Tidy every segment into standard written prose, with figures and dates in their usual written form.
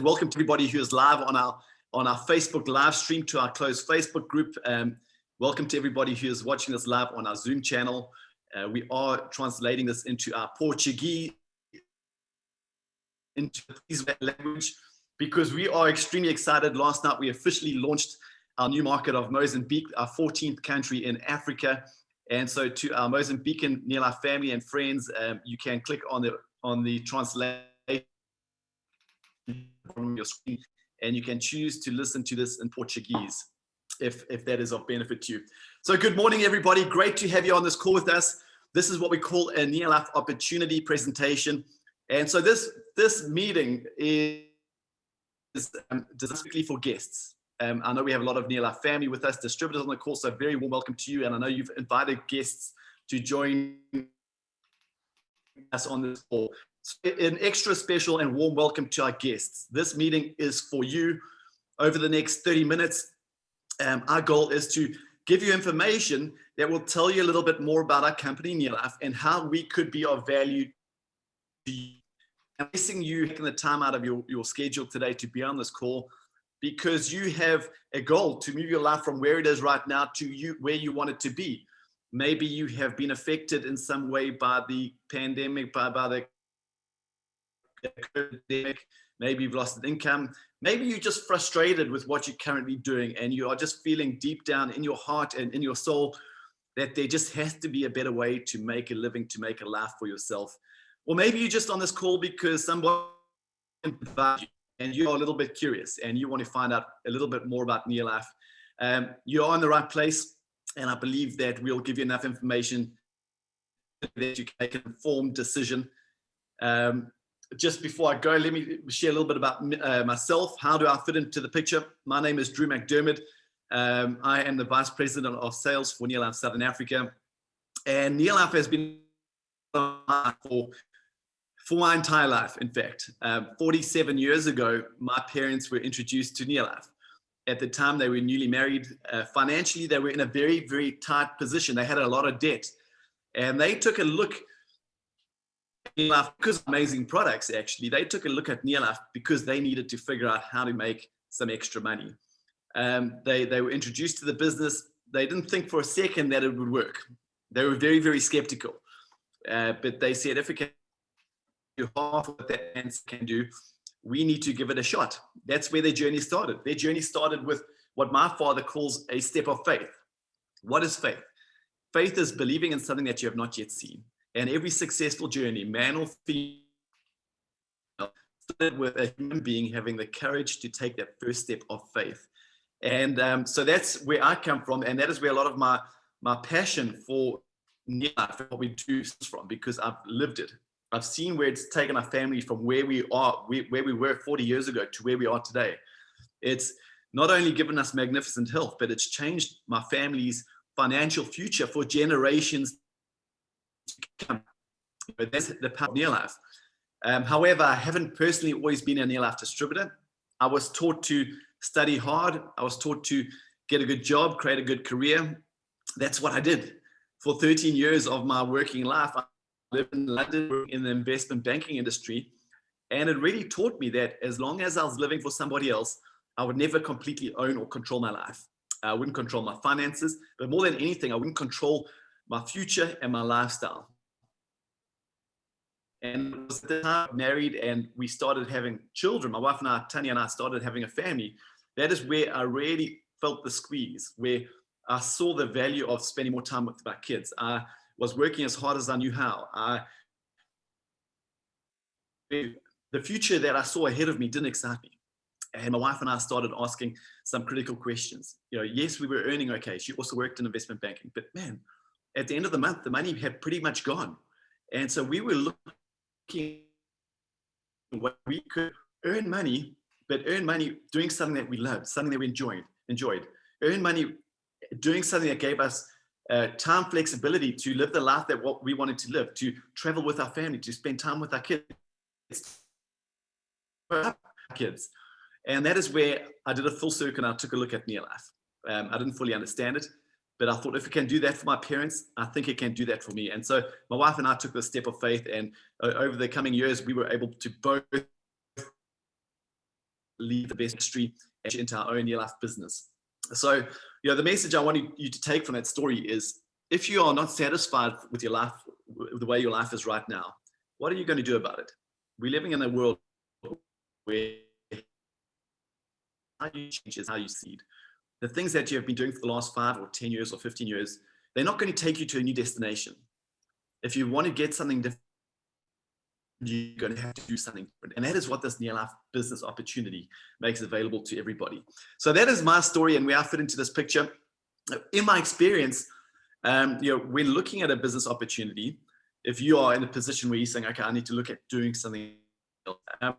Welcome to everybody who is live on our Facebook live stream, to our closed Facebook group. Welcome to everybody who is watching this live on our Zoom channel. We are translating this into our Portuguese, into the language, because we are extremely excited. Last night we officially launched our new market of Mozambique, our 14th country in Africa. And so to our Mozambican NeoLife family and friends, you can click on the translation on your screen, and you can choose to listen to this in Portuguese if that is of benefit to you. So good morning, everybody. Great to have you on this call with us. This is what we call a NeoLife Opportunity presentation. And so this meeting is specifically for guests. I know we have a lot of NeoLife family with us, distributors on the call, so very warm welcome to you. And I know you've invited guests to join us on this call. So an extra special and warm welcome to our guests. This meeting is for you over the next 30 minutes. Our goal is to give you information that will tell you a little bit more about our company, NeoLife, and how we could be of value to you. I'm missing you taking the time out of your schedule today to be on this call, because you have a goal to move your life from where it is right now to where you want it to be. Maybe you have been affected in some way by the pandemic, by the pandemic. Maybe you've lost an income. Maybe you're just frustrated with what you're currently doing, and you are just feeling deep down in your heart and in your soul that there just has to be a better way to make a living, to make a life for yourself. Or maybe you're just on this call because somebody invited you and you're a little bit curious and you want to find out a little bit more about NeoLife. You are in the right place, and I believe that we'll give you enough information that you can make an informed decision. Just before I go, let me share a little bit about myself. How do I fit into the picture? My name is McDermid. I am the Vice President of Sales for NeoLife Southern Africa. And NeoLife has been for my entire life. In fact, 47 years ago, my parents were introduced to NeoLife. At the time, they were newly married. Financially, they were in a very, very tight position. They had a lot of debt. And they took a look NeoLife, because of amazing products, actually. They took a look at NeoLife because they needed to figure out how to make some extra money. They were introduced to the business. They didn't think for a second that it would work. They were very, very skeptical. But they said, if we can do half of what that man can do, we need to give it a shot. That's where their journey started. Their journey started with what my father calls a step of faith. What is faith? Faith is believing in something that you have not yet seen. And every successful journey, man or female, started with a human being having the courage to take that first step of faith. And so that's where I come from, and that is where a lot of my passion for NeoLife, what we do, is from, because I've lived it. I've seen where it's taken our family from where we were 40 years ago to where we are today. It's not only given us magnificent health, but it's changed my family's financial future for generations. But that's the power of NeoLife. However, I haven't personally always been a NeoLife distributor. I was taught to study hard. I was taught to get a good job, create a good career. That's what I did. For 13 years of my working life, I lived in London in the investment banking industry. And it really taught me that as long as I was living for somebody else, I would never completely own or control my life. I wouldn't control my finances, but more than anything, I wouldn't control my future and my lifestyle. And it was the time married and we started having children. My wife and I, Tanya and I, started having a family. That is where I really felt the squeeze, where I saw the value of spending more time with my kids. I was working as hard as I knew how. The future that I saw ahead of me didn't excite me. And my wife and I started asking some critical questions. Yes, we were earning okay. She also worked in investment banking, but man, at the end of the month, the money had pretty much gone. And so we were looking at what we could earn money, but earn money doing something that we loved, something that we enjoyed. Earn money doing something that gave us time flexibility to live the life that what we wanted to live, to travel with our family, to spend time with our kids. And that is where I did a full circle and I took a look at NeoLife. I didn't fully understand it, but I thought if it can do that for my parents, I think it can do that for me. And so my wife and I took the step of faith, and over the coming years, we were able to both leave the best industry into our own NeoLife business. So, the message I want you to take from that story is, if you are not satisfied with your life, the way your life is right now, what are you going to do about it? We're living in a world where how you change is how you succeed. The things that you have been doing for the last 5 or 10 years or 15 years, they're not going to take you to a new destination. If you want to get something different, you're going to have to do something different. And that is what this NeoLife business opportunity makes available to everybody. So that is my story and where I fit into this picture. In my experience, when looking at a business opportunity, if you are in a position where you're saying, okay, I need to look at doing something else,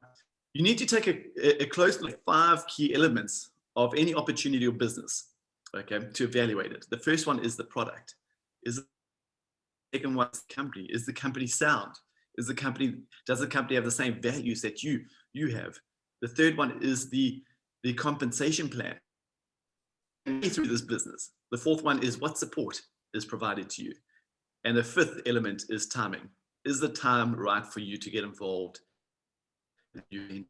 you need to take a close look at 5 key elements of any opportunity or business, okay, to evaluate it. The first one is the product. The second one is the company. Is the company sound? Does the company have the same values that you have? The third one is the compensation plan through this business. The fourth one is what support is provided to you. And the fifth element is timing. Is the time right for you to get involved? And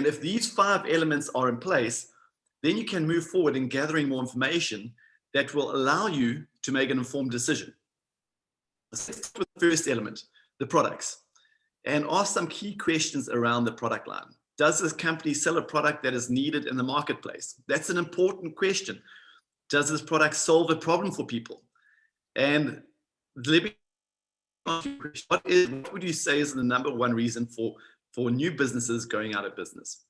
if these 5 elements are in place, then you can move forward in gathering more information that will allow you to make an informed decision. Let's start with the first element, the products, and ask some key questions around the product line. Does this company sell a product that is needed in the marketplace? That's an important question. Does this product solve a problem for people? And let me ask you a question. What would you say is the number one reason for new businesses going out of business?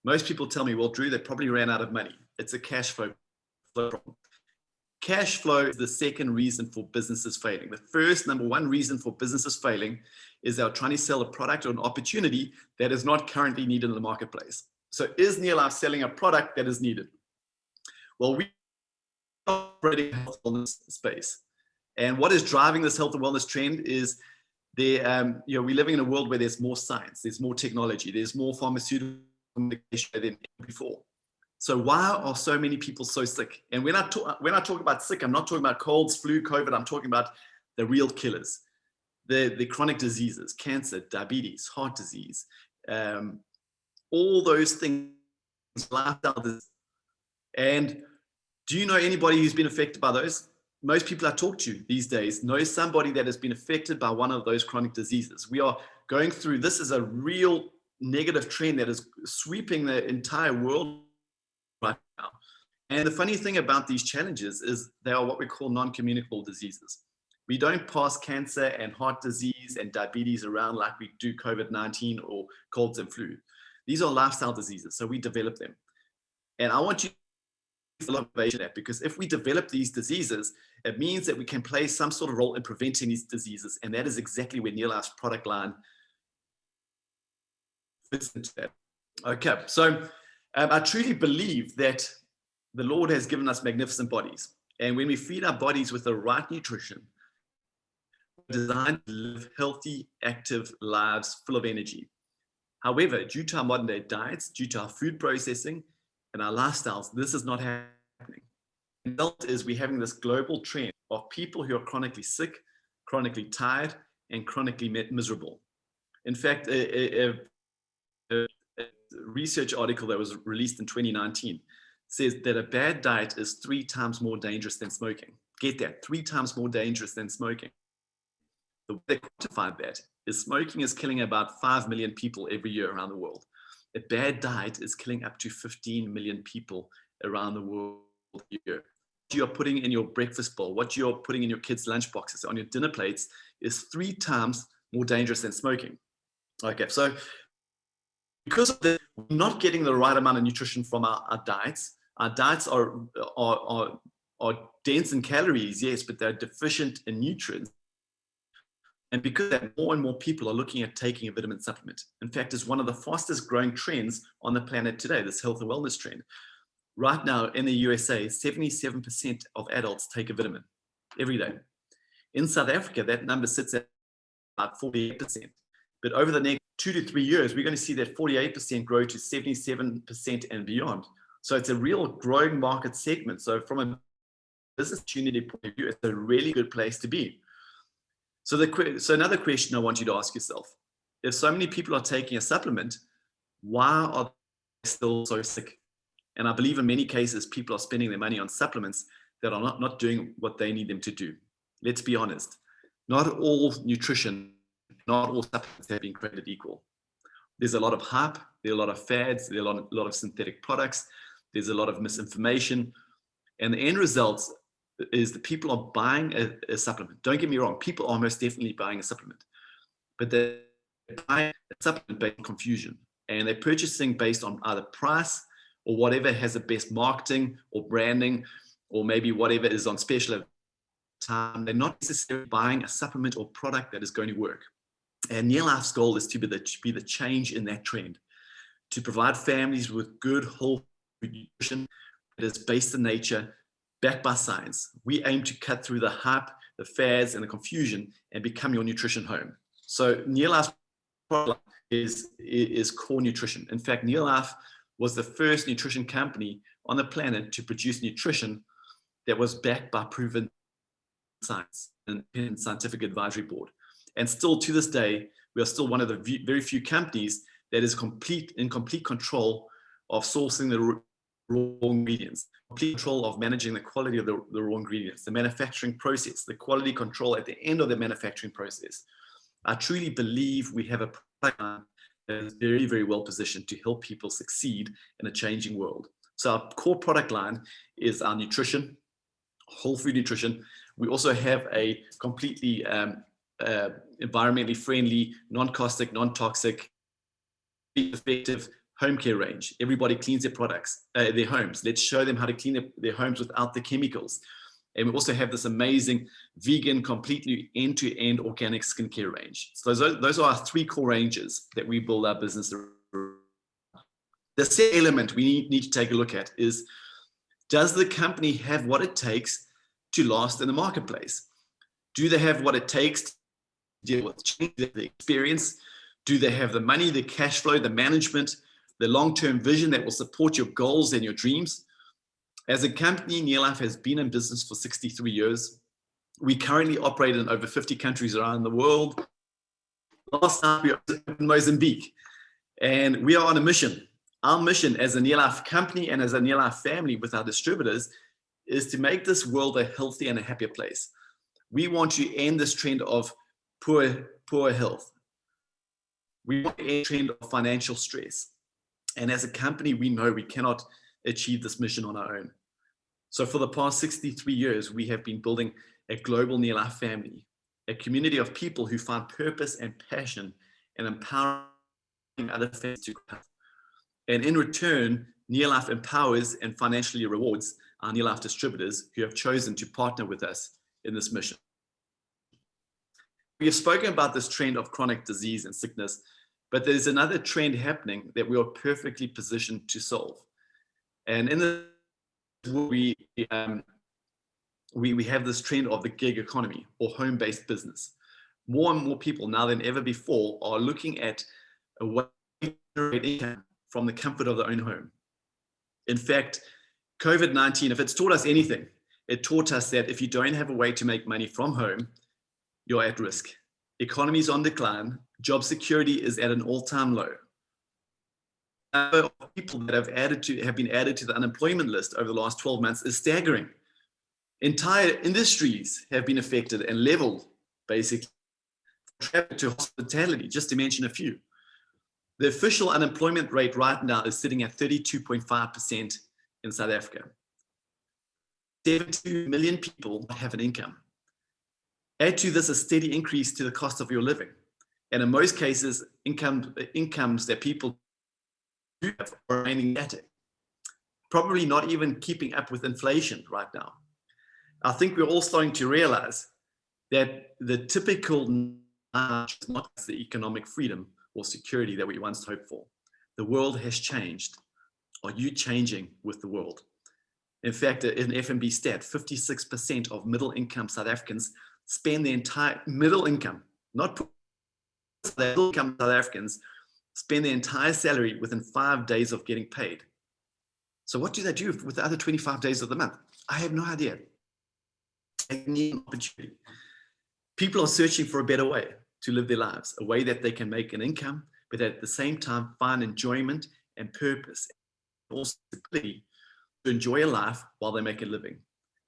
Most people tell me, well, Drew, they probably ran out of money. It's a cash flow problem. Cash flow is the second reason for businesses failing. The first, number one reason for businesses failing is they're trying to sell a product or an opportunity that is not currently needed in the marketplace. So is NeoLife selling a product that is needed? Well, we are operating in the health and wellness space. And what is driving this health and wellness trend is we're living in a world where there's more science, there's more technology, there's more pharmaceutical communication than ever before. So why are so many people so sick? And when I talk about sick, I'm not talking about colds, flu, COVID. I'm talking about the real killers, the chronic diseases, cancer, diabetes, heart disease, all those things, lifestyle disease. And do you know anybody who's been affected by those? Most people I talk to these days know somebody that has been affected by one of those chronic diseases. We are going through, this is a real negative trend that is sweeping the entire world right now. And the funny thing about these challenges is they are what we call non-communicable diseases. We don't pass cancer and heart disease and diabetes around like we do COVID-19 or colds and flu. These are lifestyle diseases, so we develop them. And I want you to follow that, because if we develop these diseases, it means that we can play some sort of role in preventing these diseases. And that is exactly where NeoLife's product line fits into that. Okay, so I truly believe that the Lord has given us magnificent bodies. And when we feed our bodies with the right nutrition, we're designed to live healthy, active lives full of energy. However, due to our modern day diets, due to our food processing and our lifestyles, this is not happening. The result is we're having this global trend of people who are chronically sick, chronically tired, and chronically miserable. In fact, a research article that was released in 2019 says that a bad diet is 3 times more dangerous than smoking. Get that, 3 times more dangerous than smoking. The way they quantified that is smoking is killing about 5 million people every year around the world. A bad diet is killing up to 15 million people around the world a year. What you're putting in your breakfast bowl, what you're putting in your kids' lunch boxes, on your dinner plates is 3 times more dangerous than smoking. Okay, so because of the not getting the right amount of nutrition from our diets are dense in calories, yes, but they're deficient in nutrients. And because that, more and more people are looking at taking a vitamin supplement. In fact, it's one of the fastest growing trends on the planet today, this health and wellness trend. Right now in the USA, 77% of adults take a vitamin every day. In South Africa, that number sits at about 48%. But over the next 2 to 3 years, we're going to see that 48% grow to 77% and beyond. So it's a real growing market segment. So from a business opportunity point of view, it's a really good place to be. So another question I want you to ask yourself, if so many people are taking a supplement, why are still so sick. And I believe in many cases, people are spending their money on supplements that are not doing what they need them to do. Let's be honest. Not all nutrition, not all supplements have been created equal. There's a lot of hype, there are a lot of fads, there are a lot of synthetic products, there's a lot of misinformation. And the end result is that people are buying a supplement. Don't get me wrong, people are most definitely buying a supplement. But they're buying a supplement based on confusion. And they're purchasing based on either price or whatever has the best marketing or branding, or maybe whatever is on special at the time. They're not necessarily buying a supplement or product that is going to work. And NeoLife's goal is to be the change in that trend, to provide families with good whole food nutrition that is based in nature, backed by science. We aim to cut through the hype, the fads, and the confusion and become your nutrition home. So NeoLife's product is core nutrition. In fact, NeoLife was the first nutrition company on the planet to produce nutrition that was backed by proven science and scientific advisory board. And still to this day, we are still one of the very few companies that is in complete control of sourcing the raw ingredients, complete control of managing the quality of the raw ingredients, the manufacturing process, the quality control at the end of the manufacturing process. I truly believe we have a product line that is very, very well positioned to help people succeed in a changing world. So our core product line is our nutrition, whole food nutrition. We also have a completely environmentally friendly, non-caustic, non-toxic, effective home care range. Everybody cleans their products, their homes. Let's show them how to clean their homes without the chemicals. And we also have this amazing vegan, completely end-to-end organic skincare range. So those are our three core ranges that we build our business around. The second element we need to take a look at is, does the company have what it takes to last in the marketplace? Do they have what it takes to deal with change, the experience? Do they have the money, the cash flow, the management, the long-term vision that will support your goals and your dreams? As a company, NeoLife has been in business for 63 years. We currently operate in over 50 countries around the world. Last time we were in Mozambique, and we are on a mission. Our mission as a NeoLife company and as a NeoLife family with our distributors is to make this world a healthier and a happier place. We want to end this trend of poor health. We want to end the trend of financial stress. And as a company, we know we cannot achieve this mission on our own. So for the past 63 years, we have been building a global NeoLife family, a community of people who find purpose and passion and empowering other families to grow. And in return, NeoLife empowers and financially rewards our NeoLife distributors who have chosen to partner with us in this mission. We have spoken about this trend of chronic disease and sickness, but there's another trend happening that we are perfectly positioned to solve. And in the we have this trend of the gig economy or home-based business. More and more people now than ever before are looking at a way to generate income from the comfort of their own home. In fact, COVID-19, if it's taught us anything, it taught us that if you don't have a way to make money from home, you're at risk. Economy is on decline. Job security is at an all-time low. The number of people that have been added to the unemployment list over the last 12 months is staggering. Entire industries have been affected and leveled, basically, from travel to hospitality, just to mention a few. The official unemployment rate right now is sitting at 32.5% in South Africa. 72 million people have an income. Add to this a steady increase to the cost of your living. And in most cases, incomes that people do have are remaining static, probably not even keeping up with inflation right now. I think we're all starting to realize that the typical is not the economic freedom or security that we once hoped for. The world has changed. Are you changing with the world? In fact, in FNB stat, 56% of middle-income South Africans spend their entire middle income, not middle-income South Africans, spend their entire salary within 5 days of getting paid. So what do they do with the other 25 days of the month? I have no idea. They need an opportunity. People are searching for a better way to live their lives, a way that they can make an income, but at the same time find enjoyment and purpose, and also to enjoy a life while they make a living.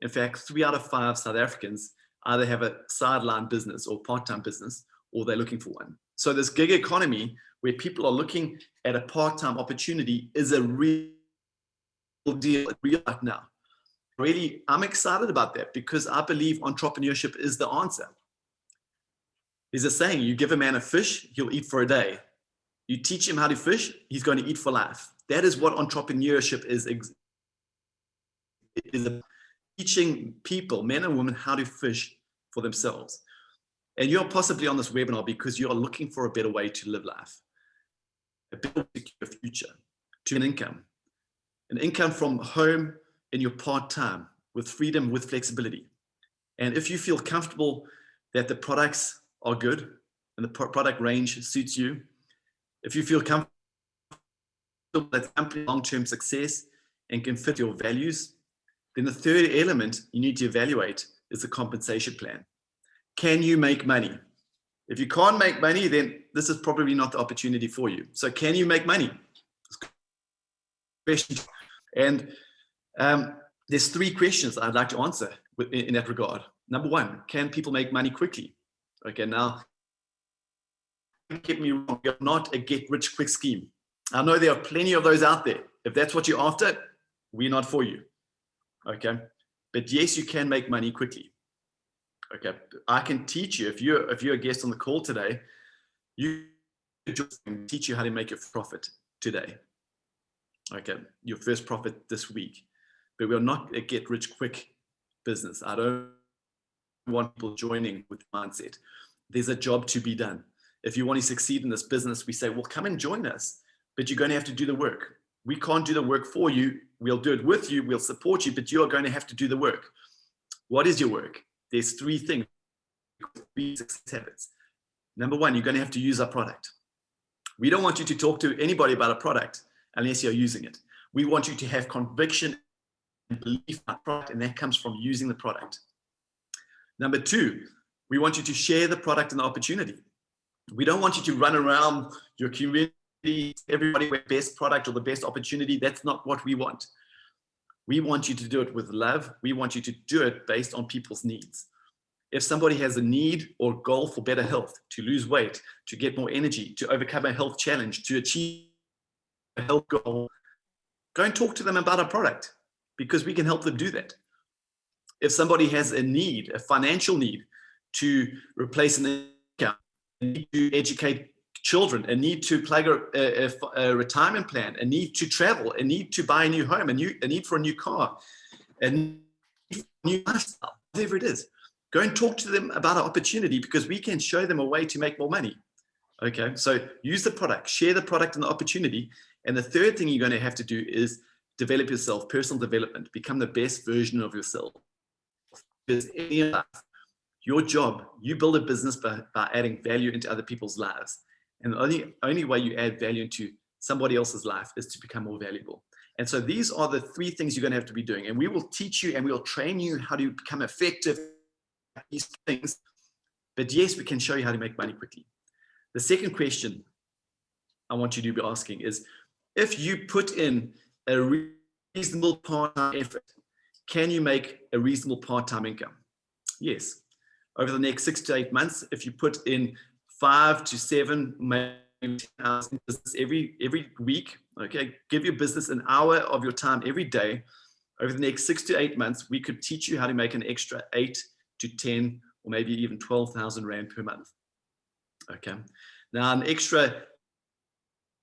In fact, 3 out of 5 South Africans either have a sideline business or part-time business, or they're looking for one. So this gig economy where people are looking at a part-time opportunity is a real deal, real right now. Really, I'm excited about that because I believe entrepreneurship is the answer. There's a saying, you give a man a fish, he'll eat for a day. You teach him how to fish, he's going to eat for life. That is what entrepreneurship is teaching people, men and women, how to fish for themselves. And you're possibly on this webinar because you are looking for a better way to live life, a better secure future, to an income from home in your part-time, with freedom, with flexibility. And if you feel comfortable that the products are good and the product range suits you, if you feel comfortable that company long-term success and can fit your values, then the third element you need to evaluate is the compensation plan. Can you make money? If you can't make money, then this is probably not the opportunity for you. So can you make money? And there's 3 questions I'd like to answer in that regard. Number 1, can people make money quickly? Okay, now, don't get me wrong, you're not a get-rich-quick scheme. I know there are plenty of those out there. If that's what you're after, we're not for you. Okay, but yes, you can make money quickly. Okay, I can teach you, if you're a guest on the call today, you can teach you how to make your profit today. Okay, your first profit this week. But we're not a get-rich-quick business. I don't want people joining with mindset. There's a job to be done. If you want to succeed in this business, we say, well, come and join us, but you're going to have to do the work. We can't do the work for you. We'll do it with you. We'll support you, but you are going to have to do the work. What is your work? There's 3 things, 3 success habits. Number 1, you're going to have to use our product. We don't want you to talk to anybody about a product unless you're using it. We want you to have conviction and belief in our product, and that comes from using the product. Number 2, we want you to share the product and the opportunity. We don't want you to run around your community, everybody with the best product or the best opportunity. That's not what we want. We want you to do it with love. We want you to do it based on people's needs. If somebody has a need or goal for better health, to lose weight, to get more energy, to overcome a health challenge, to achieve a health goal, go and talk to them about our product because we can help them do that. If somebody has a need, a financial need to replace an income, a need to educate children, a need to plug a retirement plan, a need to travel, a need to buy a new home, a need for a new car, a need for a new lifestyle, whatever it is, go and talk to them about our opportunity because we can show them a way to make more money. Okay, so use the product, share the product and the opportunity. And the third thing you're going to have to do is develop yourself, personal development, become the best version of yourself. Because in life, your job, you build a business by adding value into other people's lives. And the only way you add value into somebody else's life is to become more valuable. And so these are the 3 things you're going to have to be doing. And we will teach you and we will train you how to become effective at these things. But yes, we can show you how to make money quickly. The second question I want you to be asking is, if you put in a reasonable part-time effort, can you make a reasonable part-time income? Yes. Over the next 6 to 8 months, if you put in 5 to 7, maybe 10 hours in business every week, okay, give your business an hour of your time every day. Over the next 6 to 8 months, we could teach you how to make an extra 8 to 10 or maybe even 12,000 Rand per month. Okay. Now, an extra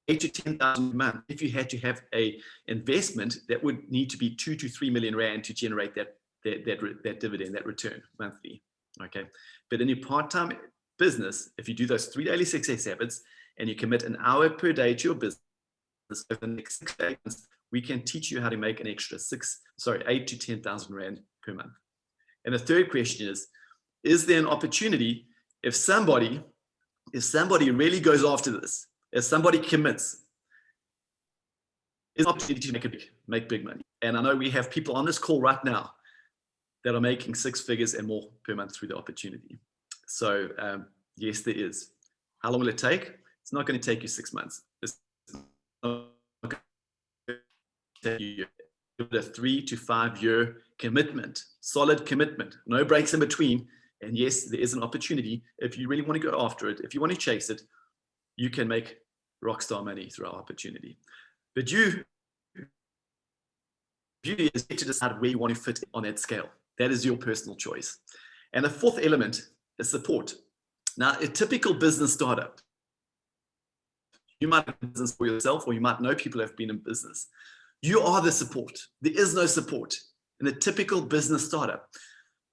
8 to 10,000 a month, if you had to have a investment, that would need to be 2 to 3 million Rand to generate that dividend, that return monthly. Okay. But in your part-time business, if you do those 3 daily success habits and you commit an hour per day to your business over the next 6 days, we can teach you how to make an extra 8 to 10,000 Rand per month. And the third question is there an opportunity if somebody really goes after this, if somebody commits, is an opportunity to make big money? And I know we have people on this call right now that are making 6 figures and more per month through the opportunity. So yes, there is. How long will it take? It's not going to take you 6 months. It's not going to a 3 to 5 year commitment, solid commitment, no breaks in between. And yes, there is an opportunity. If you really want to go after it, if you want to chase it, you can make rockstar money through our opportunity. But beauty is to decide where you want to fit on that scale. That is your personal choice. And the fourth element is support. Now, a typical business startup, you might have a business for yourself, or you might know people who have been in business. You are the support. There is no support in a typical business startup.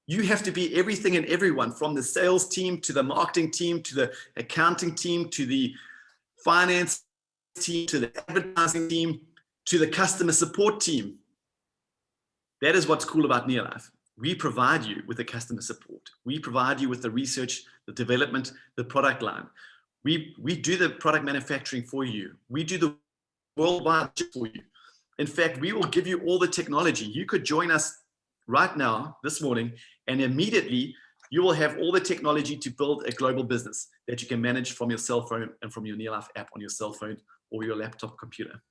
You have to be everything and everyone, from the sales team to the marketing team to the accounting team to the finance team to the advertising team to the customer support team. That is what's cool about NeoLife. We provide you with the customer support. We provide you with the research, the development, the product line. We do the product manufacturing for you. We do the worldwide for you. In fact, we will give you all the technology. You could join us right now, this morning, and immediately you will have all the technology to build a global business that you can manage from your cell phone and from your NeoLife app on your cell phone or your laptop computer.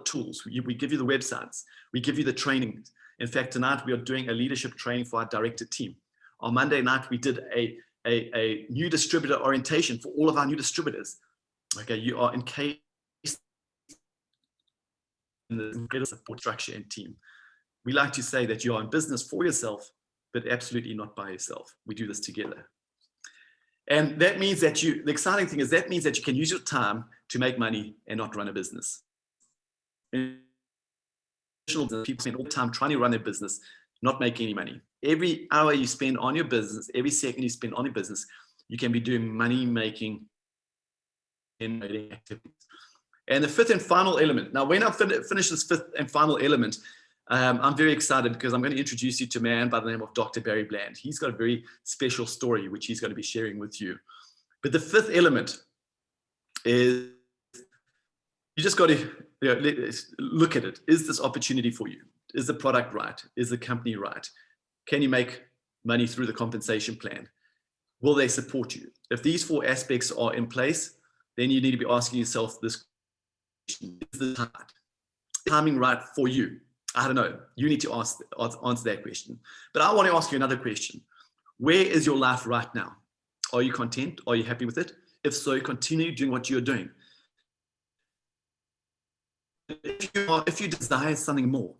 Tools, we give you the websites, we give you the training. In fact, tonight we are doing a leadership training for our directed team. On Monday night, we did a new distributor orientation for all of our new distributors. Okay, you are encased in the incredible support structure and team. We like to say that you are in business for yourself, but absolutely not by yourself. We do this together. And that means that the exciting thing is that means that you can use your time to make money and not run a business. People spend all the time trying to run their business, not making any money. Every hour you spend on your business, every second you spend on your business, you can be doing money-making activities. And the fifth and final element. Now, when I finish this fifth and final element, I'm very excited because I'm going to introduce you to a man by the name of Dr. Barry Bland. He's got a very special story, which he's going to be sharing with you. But the fifth element is you just got to look at it. Is this opportunity for you? Is the product right? Is the company right? Can you make money through the compensation plan? Will they support you? If these four aspects are in place, then you need to be asking yourself this question: is the timing right for you? I don't know. You need to answer that question. But I want to ask you another question. Where is your life right now? Are you content? Are you happy with it? If so, continue doing what you're doing. If you desire something more,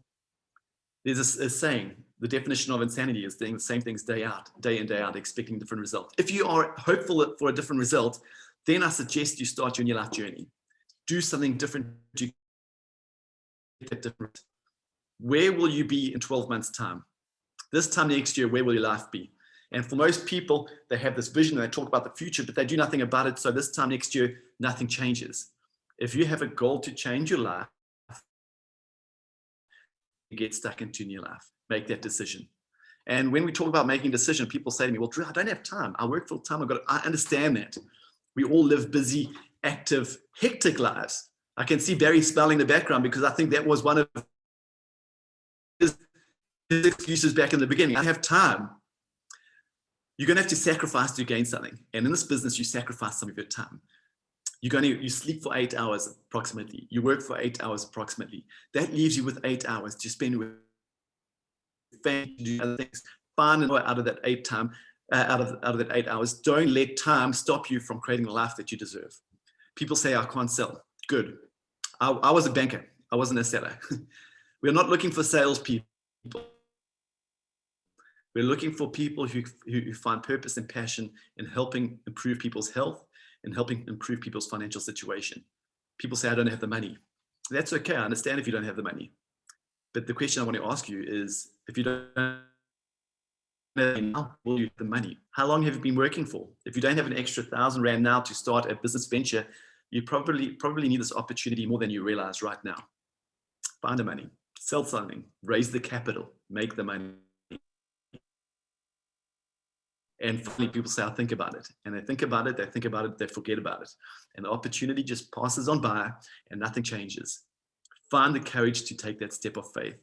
there's a saying, the definition of insanity is doing the same things day in, day out, expecting different results. If you are hopeful for a different result, then I suggest you start your new life journey. Do something different to get that different. Where will you be in 12 months' time? This time next year, where will your life be? And for most people, they have this vision and they talk about the future, but they do nothing about it. So this time next year, nothing changes. If you have a goal to change your life, you get stuck into new life. Make that decision. And when we talk about making a decision, people say to me, well, Drew, I don't have time. I work full time. I understand that. We all live busy, active, hectic lives. I can see Barry smiling in the background because I think that was one of his excuses back in the beginning. I have time. You're going to have to sacrifice to gain something. And in this business, you sacrifice some of your time. You sleep for 8 hours approximately. You work for 8 hours approximately. That leaves you with 8 hours to spend with family, to do other things. Find an hour out of that 8 hours. Don't let time stop you from creating the life that you deserve. People say, I can't sell. Good. I was a banker. I wasn't a seller. We're not looking for salespeople. We're looking for people who find purpose and passion in helping improve people's health and helping improve people's financial situation. People say, I don't have the money. That's okay. I understand if you don't have the money. But the question I want to ask you is, if you don't have now, will you have the money? How long have you been working for? If you don't have an extra 1,000 Rand now to start a business venture, you probably need this opportunity more than you realize right now. Find the money, sell something, raise the capital, make the money. And finally, people say, I'll think about it. And they think about it, they forget about it. And the opportunity just passes on by and nothing changes. Find the courage to take that step of faith.